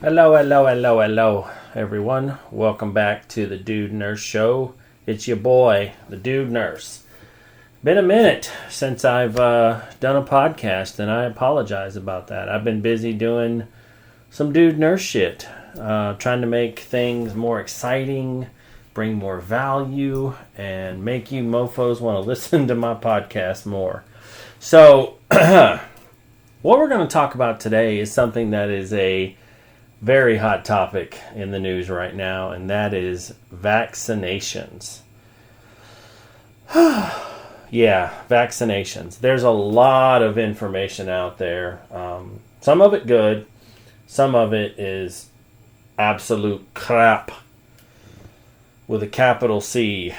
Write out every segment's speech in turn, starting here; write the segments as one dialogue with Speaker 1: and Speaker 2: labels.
Speaker 1: Hello, everyone. Welcome back to the Dude Nurse Show. It's your boy, the Dude Nurse. Been a minute since I've done a podcast, and I apologize about that. I've been busy doing some Dude Nurse shit, trying to make things more exciting, bring more value, and make you mofos want to listen to my podcast more. So, what we're going to talk about today is something that is a very hot topic in the news right now, and that is vaccinations. Yeah, vaccinations. There's a lot of information out there. Some of it good. Some of it is absolute crap with a capital C.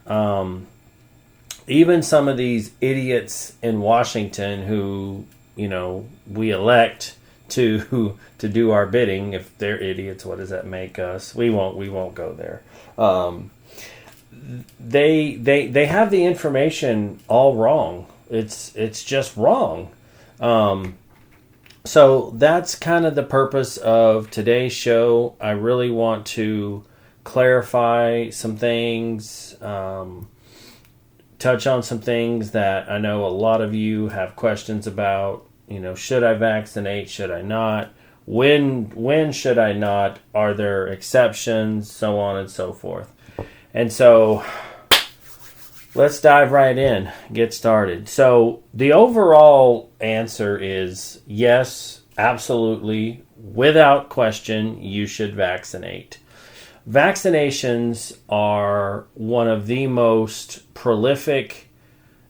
Speaker 1: Even some of these idiots in Washington who, we elect to do our bidding. If they're idiots, what does that make us? We won't go there. They have the information all wrong. It's just wrong. So that's kind of the purpose of today's show. I really want to clarify some things, touch on some things that I know a lot of you have questions about. Should I vaccinate? Should I not? When should I not? Are there exceptions? So on and so forth. And so let's dive right in, get started. So the overall answer is yes, absolutely, without question, you should vaccinate. Vaccinations are one of the most prolific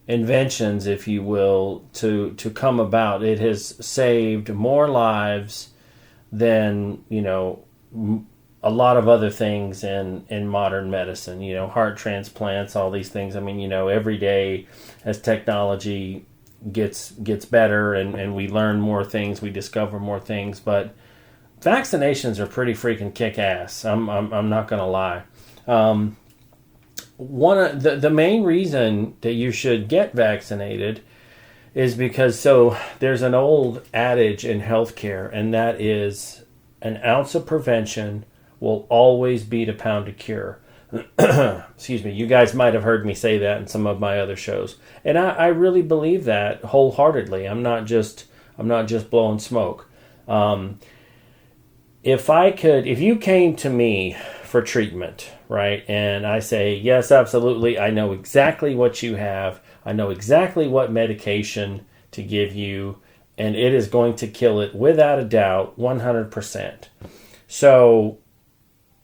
Speaker 1: inventions, if you will, to come about. It has saved more lives than, a lot of other things in modern medicine, heart transplants, all these things. I mean, every day as technology gets better and we learn more things, we discover more things, but vaccinations are pretty freaking kick-ass. I'm not going to lie. One of the main reason that you should get vaccinated is because there's an old adage in healthcare, and that is an ounce of prevention will always beat a pound of cure. Excuse me. You guys might have heard me say that in some of my other shows, and I really believe that wholeheartedly. I'm not just blowing smoke. If you came to me for treatment, right, and I say, yes, absolutely, I know exactly what you have, I know exactly what medication to give you, and it is going to kill it without a doubt, 100%. So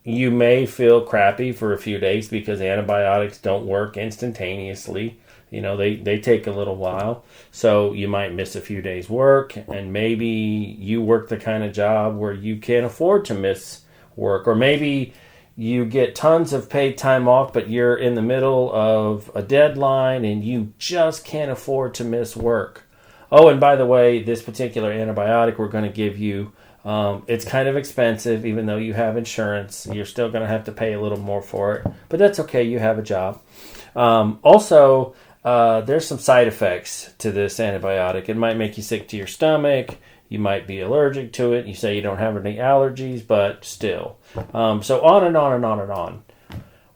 Speaker 1: you may feel crappy for a few days because antibiotics don't work instantaneously. They take a little while. So you might miss a few days' work, and maybe you work the kind of job where you can't afford to miss work. Or maybe you get tons of paid time off, but you're in the middle of a deadline and you just can't afford to miss work. Oh, and by the way, this particular antibiotic we're going to give you, it's kind of expensive. Even though you have insurance, you're still going to have to pay a little more for it. But that's okay. You have a job. Also, there's some side effects to this antibiotic. It might make you sick to your stomach. You might be allergic to it. You say you don't have any allergies, but still. So on and on and on and on.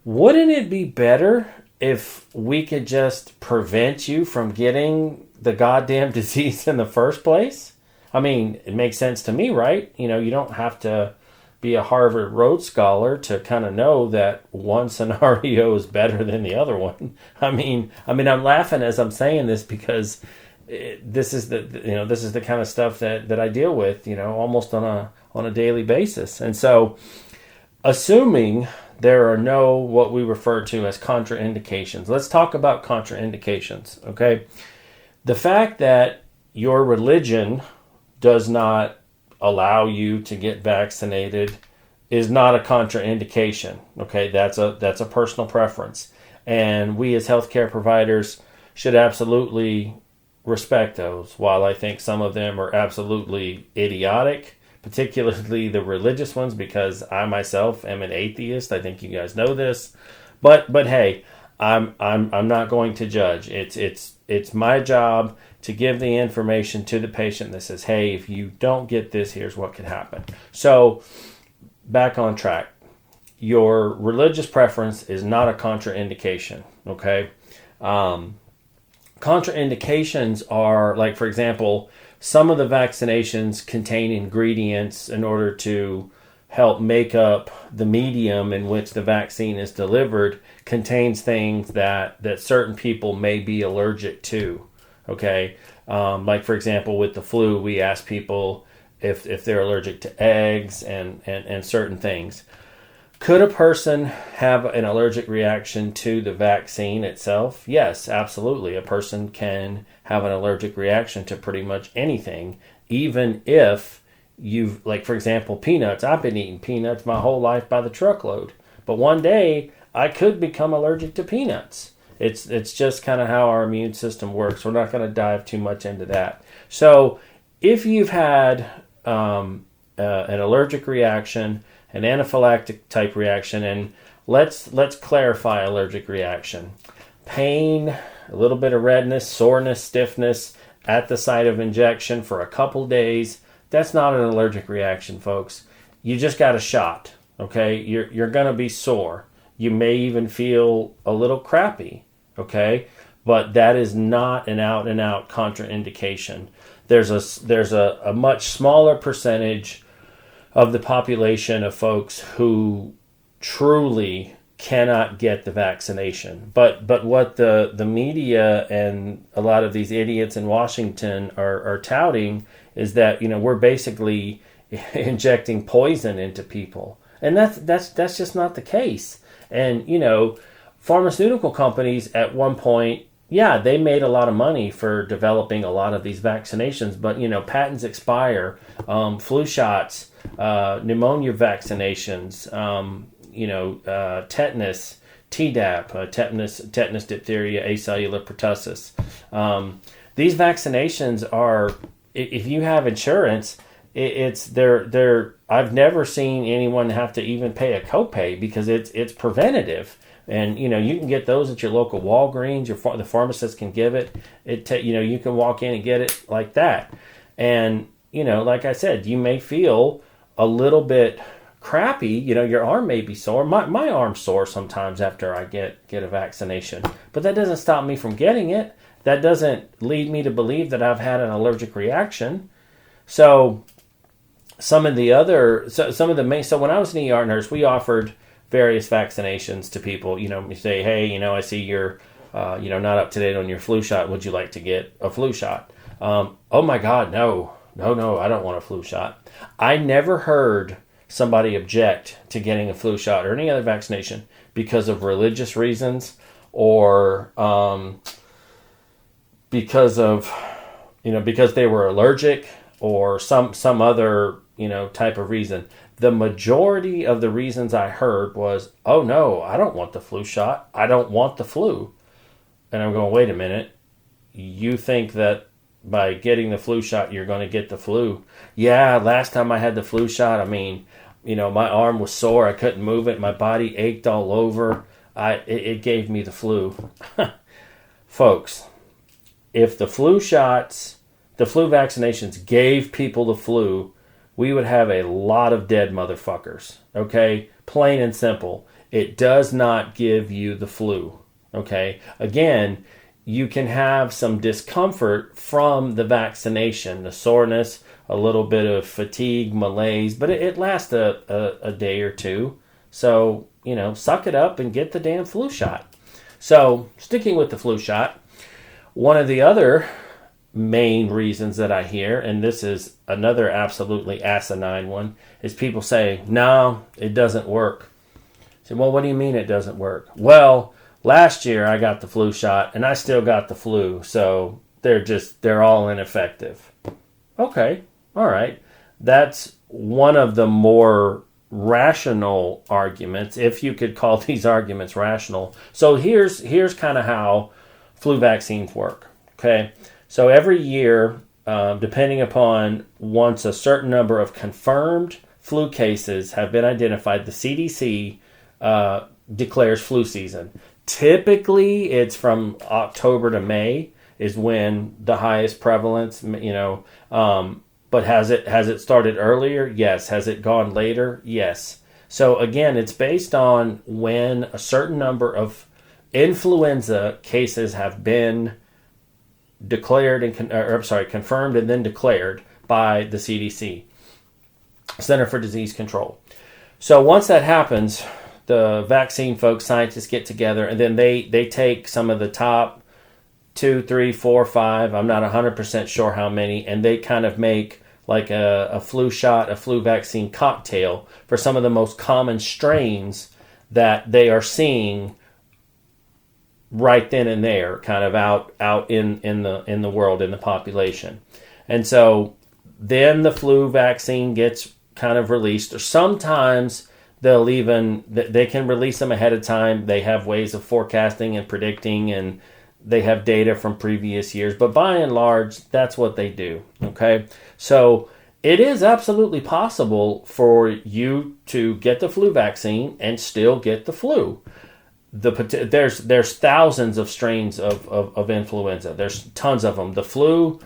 Speaker 1: Wouldn't it be better if we could just prevent you from getting the goddamn disease in the first place? I mean, it makes sense to me, right? You don't have to be a Harvard Rhodes Scholar to kind of know that one scenario is better than the other one. I mean, I'm laughing as I'm saying this because this is the kind of stuff that I deal with, almost on a daily basis. And so, assuming there are no what we refer to as contraindications, let's talk about contraindications. Okay, the fact that your religion does not allow you to get vaccinated is not a contraindication. Okay, that's a personal preference, and we as healthcare providers should absolutely respect those. While I think some of them are absolutely idiotic, particularly the religious ones, because I myself am an atheist. I think you guys know this, but hey, I'm not going to judge. It's it's my job to give the information to the patient that says, hey, if you don't get this, here's what could happen. So back on track. Your religious preference is not a contraindication, okay? Contraindications are, like, for example, some of the vaccinations contain ingredients in order to help make up the medium in which the vaccine is delivered, contains things that certain people may be allergic to, okay? Like, for example, with the flu, we ask people if they're allergic to eggs and certain things. Could a person have an allergic reaction to the vaccine itself? Yes, absolutely. A person can have an allergic reaction to pretty much anything, even if you've, like, for example, peanuts. I've been eating peanuts my whole life by the truckload. But one day, I could become allergic to peanuts. It's just kind of how our immune system works. We're not going to dive too much into that. So if you've had an allergic reaction, an anaphylactic type reaction, and let's clarify allergic reaction. Pain, a little bit of redness, soreness, stiffness at the site of injection for a couple days. That's not an allergic reaction, folks. You just got a shot, okay? You're going to be sore. You may even feel a little crappy, okay? But that is not an out-and-out contraindication. There's a much smaller percentage of the population of folks who truly cannot get the vaccination. But what the media and a lot of these idiots in Washington are touting is that, we're basically injecting poison into people. And that's just not the case. And, pharmaceutical companies at one point, yeah, they made a lot of money for developing a lot of these vaccinations, but, patents expire, flu shots, pneumonia vaccinations, tetanus, Tdap, tetanus, diphtheria, acellular pertussis. These vaccinations are, if you have insurance, they're I've never seen anyone have to even pay a copay because it's preventative. And, you can get those at your local Walgreens. The pharmacist can give it. You can walk in and get it like that. And, like I said, you may feel a little bit crappy. Your arm may be sore. My arm's sore sometimes after I get a vaccination. But that doesn't stop me from getting it. That doesn't lead me to believe that I've had an allergic reaction. So some of the main, so when I was an ER nurse, we offered various vaccinations to people. You say, hey, I see you're, not up to date on your flu shot. Would you like to get a flu shot? Oh my God, no, I don't want a flu shot. I never heard somebody object to getting a flu shot or any other vaccination because of religious reasons or because they were allergic or some other, type of reason. The majority of the reasons I heard was, oh no, I don't want the flu shot. I don't want the flu. And I'm going, wait a minute. You think that by getting the flu shot, you're going to get the flu? Yeah, last time I had the flu shot, my arm was sore. I couldn't move it. My body ached all over. It gave me the flu. Folks, if the flu vaccinations gave people the flu, we would have a lot of dead motherfuckers, okay? Plain and simple. It does not give you the flu, okay? Again, you can have some discomfort from the vaccination, the soreness, a little bit of fatigue, malaise, but it lasts a day or two. So, suck it up and get the damn flu shot. So, sticking with the flu shot, one of the other main reasons that I hear, and this is another absolutely asinine one, is people say, no, it doesn't work. I say, well, what do you mean it doesn't work? Well, last year I got the flu shot and I still got the flu, so they're all ineffective. Okay, all right. That's one of the more rational arguments, if you could call these arguments rational. So here's kind of how flu vaccines work, okay? So every year, depending upon once a certain number of confirmed flu cases have been identified, the CDC declares flu season. Typically, it's from October to May. is when the highest prevalence, but has it started earlier? Yes. Has it gone later? Yes. So again, it's based on when a certain number of influenza cases have been declared confirmed and then declared by the CDC, Center for Disease Control. So once that happens, the vaccine folks, scientists get together, and then they take some of the top 2, 3, 4, 5, I'm not 100% sure how many, and they kind of make like a flu shot, a flu vaccine cocktail for some of the most common strains that they are seeing right then and there, kind of out in the world, in the population. And so then the flu vaccine gets kind of released, or sometimes they can release them ahead of time. They have ways of forecasting and predicting, and they have data from previous years, but by and large, that's what they do. Okay. So it is absolutely possible for you to get the flu vaccine and still get the flu. There's thousands of strains of influenza. There's tons of them. The flu,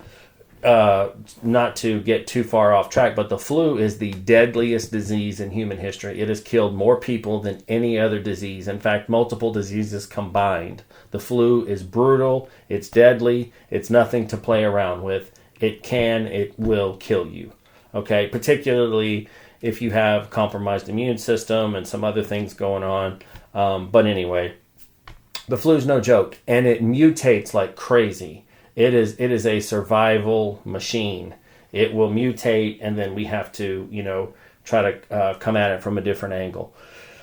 Speaker 1: not to get too far off track, but the flu is the deadliest disease in human history. It has killed more people than any other disease. In fact, multiple diseases combined. The flu is brutal. It's deadly. It's nothing to play around with. It will kill you. Okay, particularly if you have compromised immune system and some other things going on. But anyway, the flu is no joke, and it mutates like crazy. It is a survival machine. It will mutate, and then we have to, try to come at it from a different angle.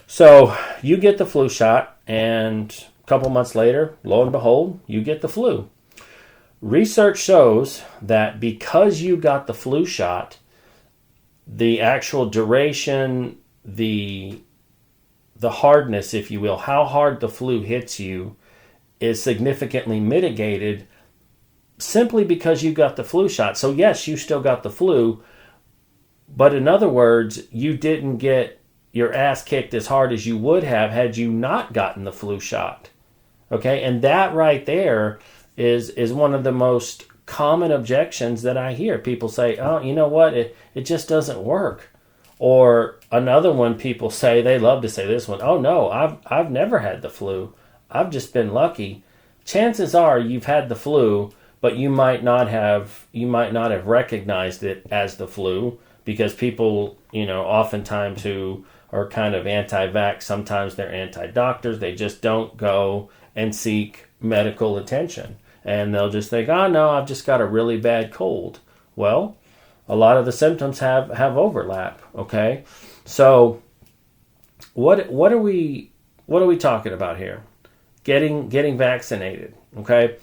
Speaker 1: So you get the flu shot, and a couple months later, lo and behold, you get the flu. Research shows that because you got the flu shot, the actual duration, the hardness, if you will, how hard the flu hits you is significantly mitigated simply because you got the flu shot. So yes, you still got the flu, but in other words, you didn't get your ass kicked as hard as you would have had you not gotten the flu shot. Okay, and that right there is one of the most common objections that I hear. People say, oh, you know what, it just doesn't work. Or another one, people say, they love to say this one, oh no, I've never had the flu. I've just been lucky. Chances are you've had the flu, but you might not have recognized it as the flu, because people, oftentimes who are kind of anti-vax, sometimes they're anti-doctors. They just don't go and seek medical attention. And they'll just think, oh no, I've just got a really bad cold. Well, a lot of the symptoms have overlap. Okay, so what are we talking about here? Getting vaccinated. Okay,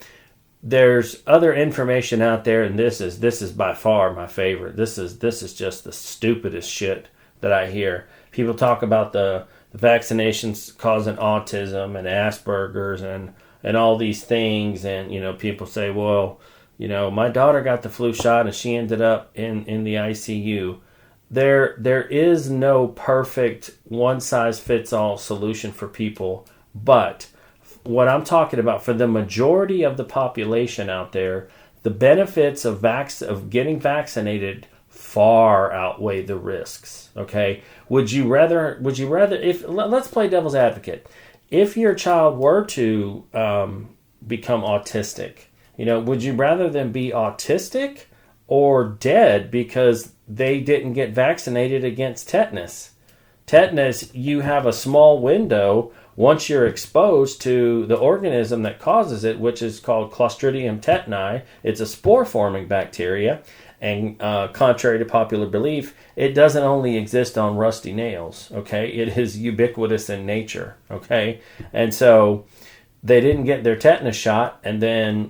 Speaker 1: there's other information out there, and this is by far my favorite. This is just the stupidest shit that I hear. People talk about the vaccinations causing autism and Asperger's and all these things, and people say, well, my daughter got the flu shot and she ended up in the ICU. There is no perfect one-size-fits-all solution for people, but what I'm talking about, for the majority of the population out there, the benefits of getting vaccinated far outweigh the risks. Okay, would you rather let's play devil's advocate. If your child were to become autistic, would you rather them be autistic or dead because they didn't get vaccinated against tetanus? Tetanus, you have a small window once you're exposed to the organism that causes it, which is called Clostridium tetani. It's a spore-forming bacteria, and contrary to popular belief, it doesn't only exist on rusty nails, okay? It is ubiquitous in nature, okay? And so they didn't get their tetanus shot, and then,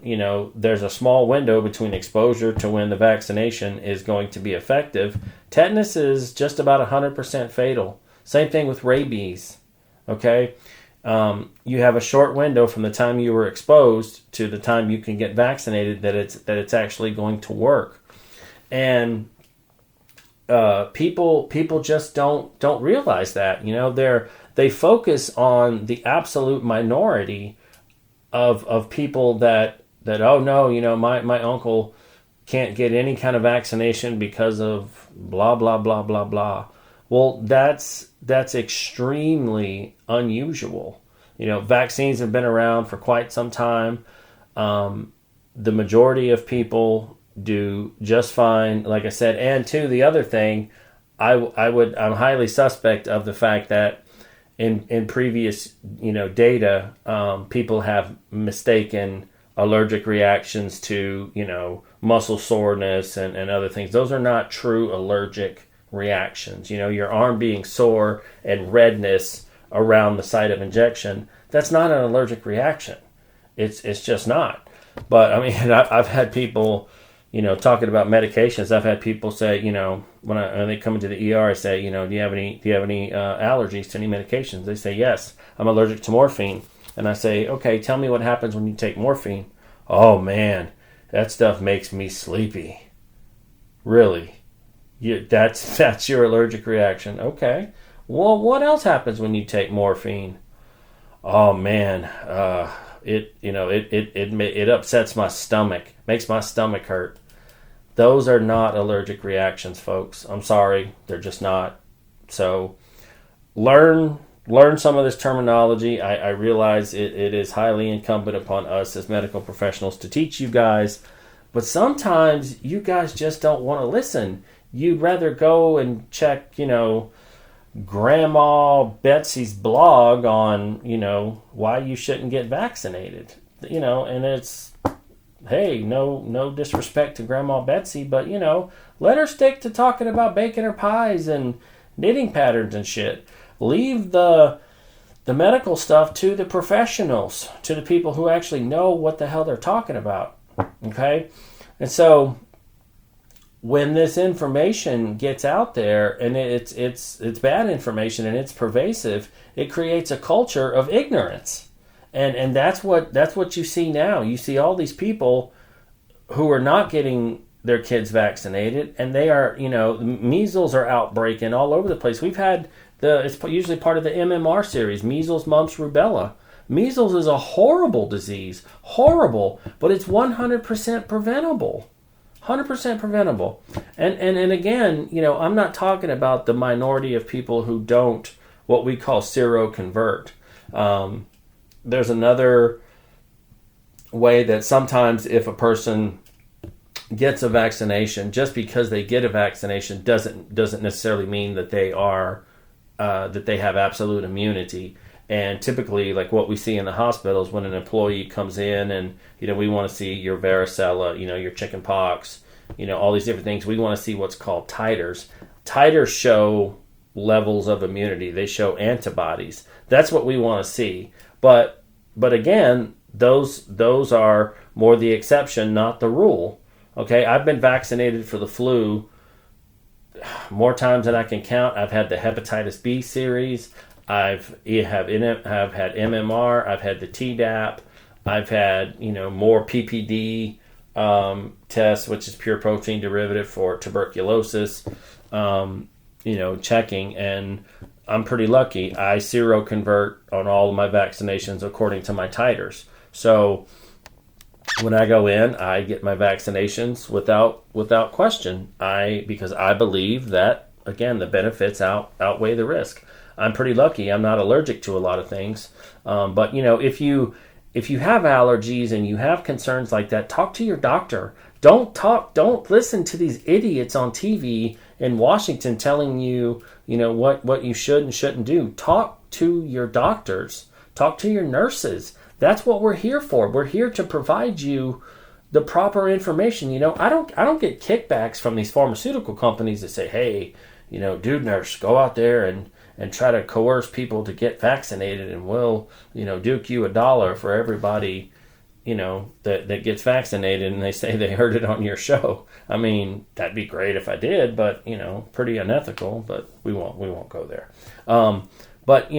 Speaker 1: there's a small window between exposure to when the vaccination is going to be effective. Tetanus is just about 100% fatal. Same thing with rabies, okay? You have a short window from the time you were exposed to the time you can get vaccinated that it's actually going to work. And people just don't realize that. They focus on the absolute minority of people that oh no, my uncle can't get any kind of vaccination because of blah blah blah blah blah. Well, that's extremely unusual. Vaccines have been around for quite some time. The majority of people do just fine, like I said. And two, the other thing, I'm highly suspect of the fact that in previous data, people have mistaken allergic reactions to muscle soreness and other things. Those are not true allergic reactions. Your arm being sore and redness around the site of injection, that's not an allergic reaction. It's just not. But I mean, I've had people, talking about medications. I've had people say, when they come into the ER, I say, do you have any allergies to any medications? They say, yes, I'm allergic to morphine. And I say, okay, tell me what happens when you take morphine. Oh man, that stuff makes me sleepy. Really? That's your allergic reaction. Okay. Well, what else happens when you take morphine? Oh man, it upsets my stomach, makes my stomach hurt. Those are not allergic reactions, folks. I'm sorry, they're just not. So learn some of this terminology. I realize it is highly incumbent upon us as medical professionals to teach you guys, but sometimes you guys just don't want to listen. You'd rather go and check, Grandma Betsy's blog on, why you shouldn't get vaccinated. And it's, hey, no disrespect to Grandma Betsy, but, let her stick to talking about baking her pies and knitting patterns and shit. Leave the medical stuff to the professionals, to the people who actually know what the hell they're talking about. Okay? And so when this information gets out there and it's bad information and it's pervasive, it creates a culture of ignorance. And that's what you see now. You see all these people who are not getting their kids vaccinated, and they are, measles are outbreaking all over the place. We've had it's usually part of the MMR series, measles, mumps, rubella. Measles is a horrible disease, horrible, but it's 100% preventable. 100% preventable. And again, I'm not talking about the minority of people who don't, what we call seroconvert. There's another way that sometimes if a person gets a vaccination, just because they get a vaccination doesn't necessarily mean that they are that they have absolute immunity. And typically, like what we see in the hospitals, when an employee comes in and we want to see your varicella, your chicken pox, all these different things. We want to see what's called titers. Titers show levels of immunity. They show antibodies. That's what we want to see. But again, those are more the exception, not the rule. Okay, I've been vaccinated for the flu more times than I can count. I've had the hepatitis B series. I've had MMR. I've had the Tdap. I've had more PPD tests, which is pure protein derivative for tuberculosis. Checking, and I'm pretty lucky. I seroconvert on all of my vaccinations according to my titers. So when I go in, I get my vaccinations without question. Because I believe that, again, the benefits outweigh the risk. I'm pretty lucky. I'm not allergic to a lot of things. But if you have allergies and you have concerns like that, talk to your doctor. Don't listen to these idiots on TV in Washington telling you, what you should and shouldn't do. Talk to your doctors. Talk to your nurses. That's what we're here for. We're here to provide you the proper information. I don't get kickbacks from these pharmaceutical companies that say, hey, dude, nurse, go out there and try to coerce people to get vaccinated, and we'll, duke you $1 for everybody, that gets vaccinated, and they say they heard it on your show. I mean, that'd be great if I did, but, pretty unethical, but we won't go there. But,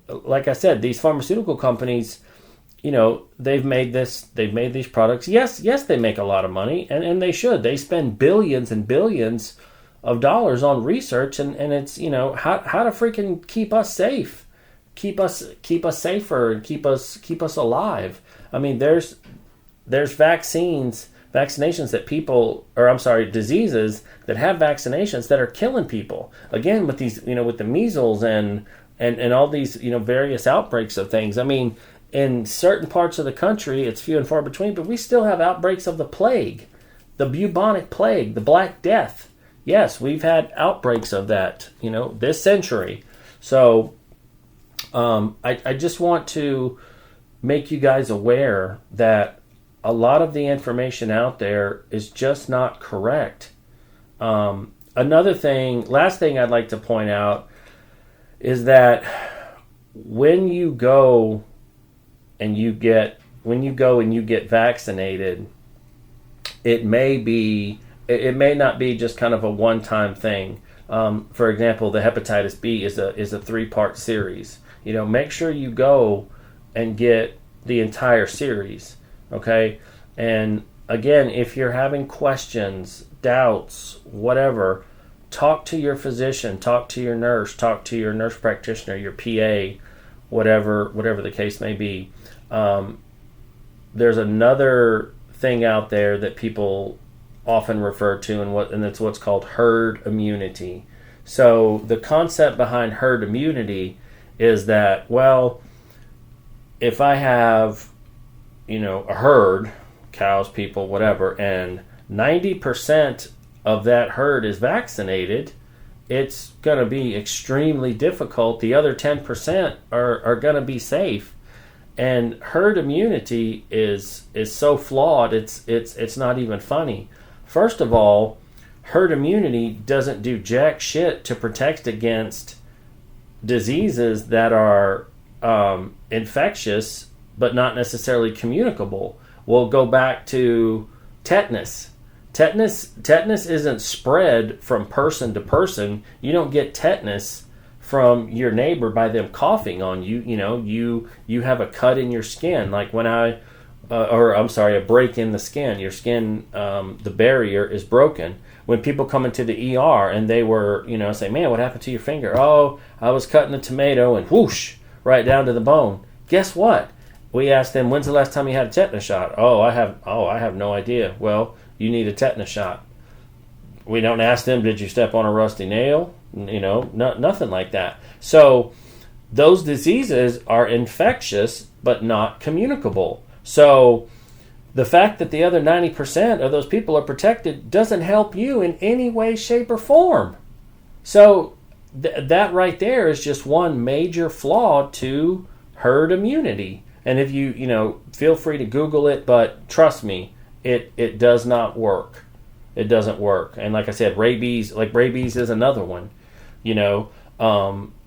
Speaker 1: like I said, these pharmaceutical companies, they've made these products. Yes, they make a lot of money, and they should. They spend billions and billions of dollars on research, and it's how to freaking keep us safe, keep us safer, and keep us alive. I mean, there's there's vaccinations that people, or I'm sorry, diseases that have vaccinations that are killing people. Again, with these, with the measles and all these, various outbreaks of things. I mean, in certain parts of the country, it's few and far between, but we still have outbreaks of the plague, the bubonic plague, the Black Death. Yes, we've had outbreaks of that, this century. So I just want to make you guys aware that a lot of the information out there is just not correct. Last thing I'd like to point out is that when you go and you get vaccinated, it may not be just kind of a one-time thing. For example, the hepatitis B is a 3-part series. Make sure you go and get the entire series. Okay, and again, if you're having questions, doubts, whatever, talk to your physician, talk to your nurse practitioner, your PA, whatever the case may be. There's another thing out there that people often refer to, and it's what's called herd immunity. So the concept behind herd immunity is that, well, if I have a herd, cows, people, whatever, and 90% of that herd is vaccinated, it's going to be extremely difficult. The other 10% are going to be safe. And herd immunity is so flawed, it's not even funny. First of all, herd immunity doesn't do jack shit to protect against diseases that are infectious but not necessarily communicable. We'll go back to tetanus. Tetanus isn't spread from person to person. You don't get tetanus from your neighbor by them coughing on you. You have a cut in your skin, like when a break in the skin. Your skin, the barrier is broken. When people come into the ER and they were, say, man, what happened to your finger? Oh, I was cutting a tomato and whoosh, right down to the bone. Guess what? We asked them, when's the last time you had a tetanus shot? I have no idea. Well, you need a tetanus shot. We don't ask them, did you step on a rusty nail? Nothing like that. So those diseases are infectious but not communicable. So the fact that the other 90% of those people are protected doesn't help you in any way, shape, or form. So that right there is just one major flaw to herd immunity. And if you feel free to Google it, but trust me, it does not work. It doesn't work. And like I said, rabies is another one.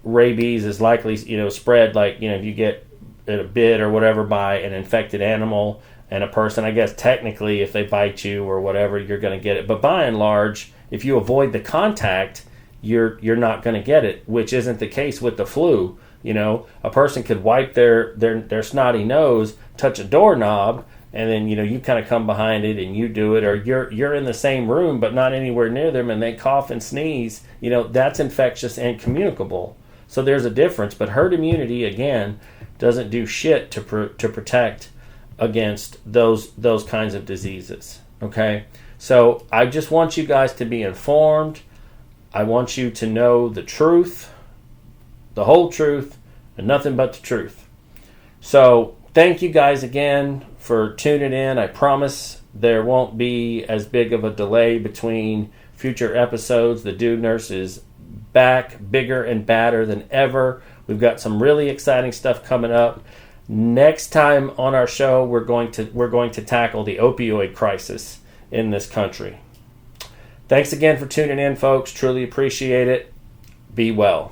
Speaker 1: Rabies is likely, spread if you get a bit or whatever by an infected animal and a person. I guess technically if they bite you or whatever, you're going to get it. But by and large, if you avoid the contact, you're not going to get it, which isn't the case with the flu. A person could wipe their snotty nose, touch a doorknob, and then you kind of come behind it and you do it, or you're in the same room but not anywhere near them, and they cough and sneeze. That's infectious and communicable. So there's a difference. But herd immunity again doesn't do shit to protect against those kinds of diseases. Okay, so I just want you guys to be informed. I want you to know the truth, the whole truth, and nothing but the truth. So thank you guys again for tuning in. I promise there won't be as big of a delay between future episodes. The Dude Nurse is back, bigger and badder than ever. We've got some really exciting stuff coming up. Next time on our show, we're going to tackle the opioid crisis in this country. Thanks again for tuning in, folks. Truly appreciate it. Be well.